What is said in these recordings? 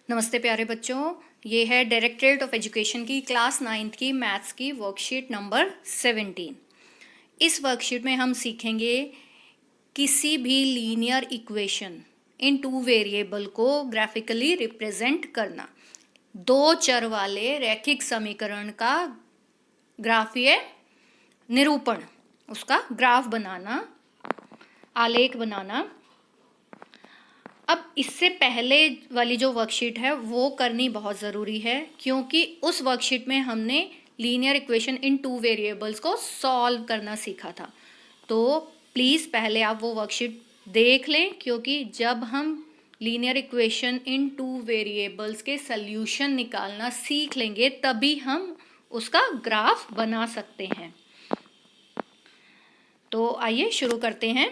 नमस्ते प्यारे बच्चों, ये है डायरेक्टरेट ऑफ एजुकेशन की क्लास 9th की मैथ्स की वर्कशीट नंबर 17। इस वर्कशीट में हम सीखेंगे किसी भी linear equation in two variable को ग्राफिकली रिप्रेजेंट करना। दो चर वाले रैखिक समीकरण का ग्राफीय निरूपण, उसका ग्राफ बनाना, आलेख बनाना। अब इससे पहले वाली जो वर्कशीट है वो करनी बहुत ज़रूरी है, क्योंकि उस वर्कशीट में हमने linear equation in two variables को सॉल्व करना सीखा था। तो प्लीज़ पहले आप वो वर्कशीट देख लें, क्योंकि जब हम linear equation in two variables के सल्यूशन निकालना सीख लेंगे तभी हम उसका ग्राफ बना सकते हैं। तो आइए शुरू करते हैं।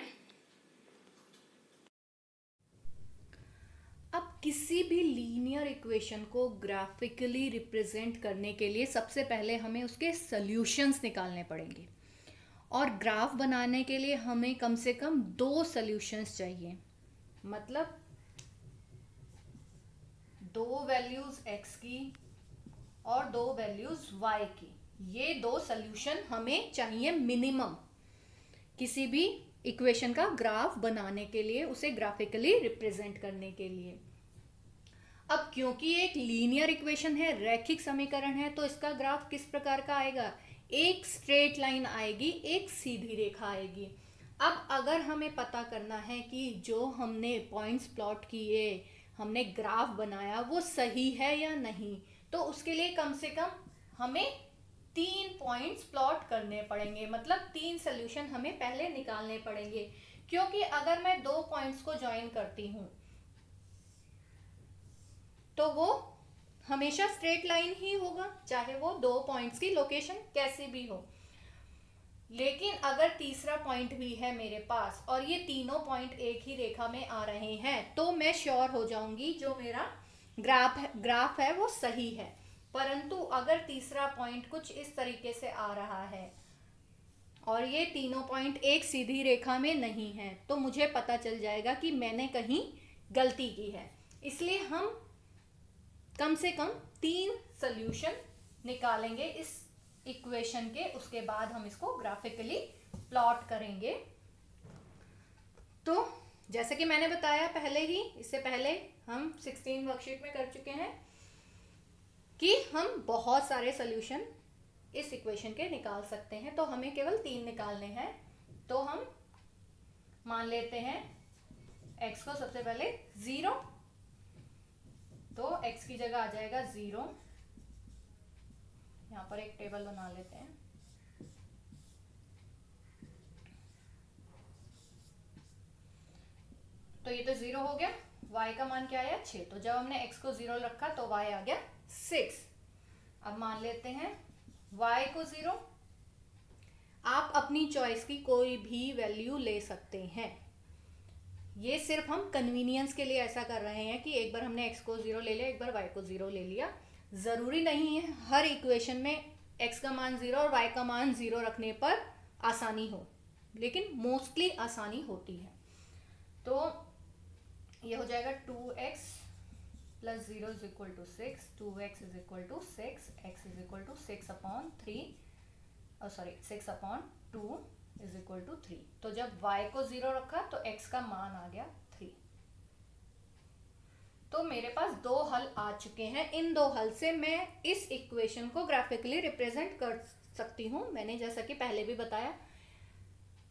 अब किसी भी लीनियर इक्वेशन को ग्राफिकली रिप्रेजेंट करने के लिए सबसे पहले हमें उसके सॉल्यूशंस निकालने पड़ेंगे, और ग्राफ बनाने के लिए हमें कम से कम दो सॉल्यूशंस चाहिए, मतलब दो वैल्यूज x की और दो वैल्यूज y की। ये दो सॉल्यूशन हमें चाहिए मिनिमम किसी भी इक्वेशन का ग्राफ बनाने के लिए, उसे ग्राफिकली रिप्रेजेंट करने के लिए। अब क्योंकि एक लीनियर इक्वेशन है, रैखिक समीकरण है, तो इसका ग्राफ किस प्रकार का आएगा? एक स्ट्रेट लाइन आएगी, एक सीधी रेखा आएगी। अब अगर हमें पता करना है कि जो हमने पॉइंट्स प्लॉट किए, हमने ग्राफ बनाया, वो सही है या नहीं, तो उसके लिए कम से कम हमें 3 पॉइंट्स प्लॉट करने पड़ेंगे, मतलब 3 सोल्यूशन हमें पहले निकालने पड़ेंगे। क्योंकि अगर मैं 2 पॉइंट्स को ज्वाइन करती हूं तो वो हमेशा स्ट्रेट लाइन ही होगा, चाहे वो 2 पॉइंट्स की लोकेशन कैसी भी हो। लेकिन अगर तीसरा पॉइंट भी है मेरे पास और ये तीनों पॉइंट एक ही रेखा में आ रहे हैं, तो मैं श्योर हो जाऊंगी जो मेरा ग्राफ है वो सही है। परंतु अगर तीसरा पॉइंट कुछ इस तरीके से आ रहा है और ये तीनों पॉइंट एक सीधी रेखा में नहीं है, तो मुझे पता चल जाएगा कि मैंने कहीं गलती की है। इसलिए हम कम से कम 3 सॉल्यूशन निकालेंगे इस इक्वेशन के, उसके बाद हम इसको ग्राफिकली प्लॉट करेंगे। तो जैसे कि मैंने बताया पहले ही, इससे पहले हम 16 वर्कशीट में कर चुके हैं कि हम बहुत सारे सॉल्यूशन इस इक्वेशन के निकाल सकते हैं, तो हमें केवल 3 निकालने हैं। तो हम मान लेते हैं x को सबसे पहले 0, तो x की जगह आ जाएगा 0। यहां पर एक टेबल बना लेते हैं। तो ये तो 0 हो गया। y का मान क्या आया? 6। तो जब हमने x को 0 रखा तो y आ गया 6। अब मान लेते हैं y को 0। आप अपनी चॉइस की कोई भी वैल्यू ले सकते हैं। ये सिर्फ हम कन्वीनियंस के लिए ऐसा कर रहे हैं कि एक बार हमने x को 0 ले लिया, एक बार y को 0 ले लिया। ज़रूरी नहीं है हर इक्वेशन में x का मान 0 और y का मान 0 रखने पर आसानी हो, लेकिन मोस्टली आसानी होती है। तो ये हो जाएगा 2x plus 0 is equal to 6, 2x is equal to 6, x is equal to 6/3, sorry 6/2 is equal to 3। तो जब y को 0 रखा तो x का मान आ गया 3। तो मेरे पास 2 हल आ चुके हैं। इन 2 हल से मैं इस इक्वेशन को ग्राफिकली रिप्रेजेंट कर सकती हूँ। मैंने जैसा कि पहले भी बताया,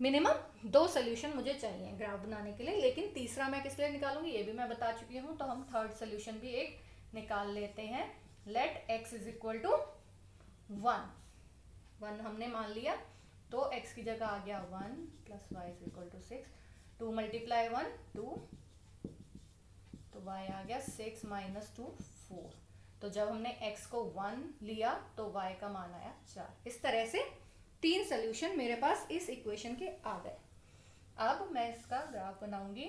मिनिमम 2 सोल्यूशन मुझे चाहिए ग्राफ बनाने के लिए, लेकिन तीसरा मैं किस लिए निकालूंगी ये भी मैं बता चुकी हूँ। तो हम थर्ड सोल्यूशन भी एक निकाल लेते हैं। Let x is equal to 1 हमने मान लिया, तो x की जगह आ गया 1 plus y is equal to 6। 2 multiply 1 2, तो y आ गया 6 माइनस 2 4। तो जब हमने x को 1 लिया तो y का मान आया 4। इस तरह से 3 सोल्यूशन मेरे पास इस इक्वेशन के आ गए। अब मैं इसका ग्राफ बनाऊंगी।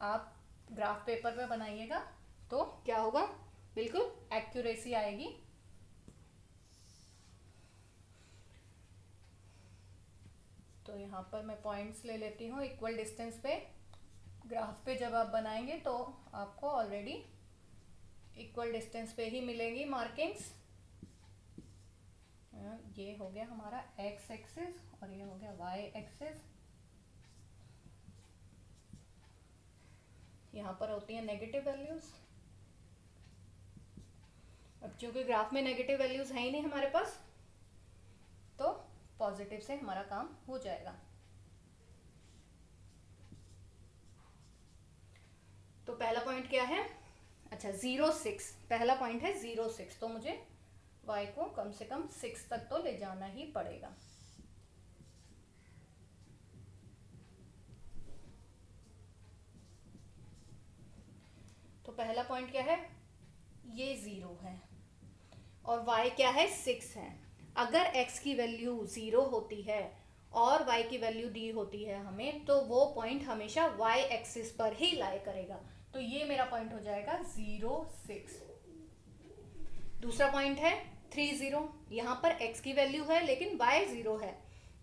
आप ग्राफ पेपर पे बनाइएगा तो क्या होगा, बिल्कुल एक्यूरेसी आएगी। तो यहाँ पर मैं पॉइंट्स ले लेती हूँ इक्वल डिस्टेंस पे। ग्राफ पे जब आप बनाएंगे तो आपको ऑलरेडी इक्वल डिस्टेंस पे ही मिलेंगी मार्किंग्स। ये हो गया हमारा एक्स एक्सिस और ये हो गया वाई एक्सिस। यहाँ पर होती है नेगेटिव वैल्यूज। अब चूंकि ग्राफ में नेगेटिव वैल्यूज है ही नहीं हमारे पास, तो पॉजिटिव से हमारा काम हो जाएगा। तो पहला पॉइंट क्या है? अच्छा 0,6 पहला पॉइंट है 0,6, तो मुझे y को कम से कम 6 तक तो ले जाना ही पड़ेगा। तो पहला पॉइंट क्या है? ये 0 है और y क्या है? 6 है। अगर x की वैल्यू 0 होती है और y की वैल्यू दी होती है हमें, तो वो पॉइंट हमेशा y एक्सिस पर ही लाई करेगा। तो ये मेरा पॉइंट हो जाएगा 0,6। दूसरा पॉइंट है 3,0। यहाँ पर x की वैल्यू है लेकिन y 0 है,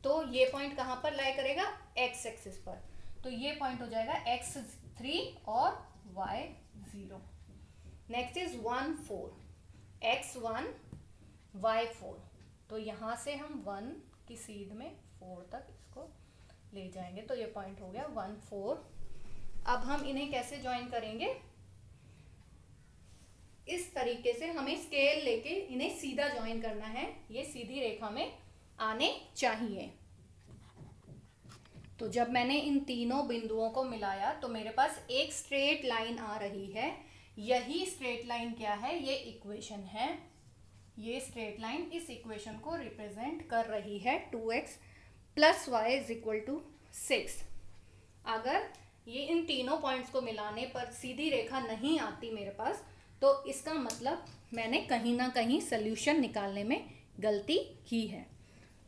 तो ये पॉइंट कहाँ पर लाई करेगा? x एक्सिस पर। तो ये पॉइंट हो जाएगा x3 और y 0। Next is 1,4, x1 y4। तो यहाँ से हम 1 की सीध में 4 तक इसको ले जाएंगे, तो ये पॉइंट हो गया 1,4। अब हम इन्हें कैसे ज्वाइन करेंगे? इस तरीके से हमें स्केल लेके इन्हें सीधा ज्वाइन करना है। ये सीधी रेखा में आने चाहिए। तो जब मैंने इन तीनों बिंदुओं को मिलाया तो मेरे पास एक स्ट्रेट लाइन आ रही है। यही स्ट्रेट लाइन क्या है? ये इक्वेशन है। ये स्ट्रेट लाइन इस इक्वेशन को रिप्रेजेंट कर रही है 2x + y = 6। अगर ये इन तीनों पॉइंट्स को मिलाने पर सीधी रेखा नहीं आती मेरे पास, तो इसका मतलब मैंने कहीं ना कहीं सल्यूशन निकालने में गलती की है।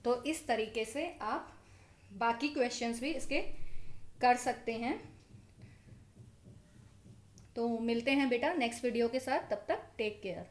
तो इस तरीके से आप बाकी क्वेश्चंस भी इसके कर सकते हैं। तो मिलते हैं बेटा नेक्स्ट वीडियो के साथ, तब तक टेक केयर।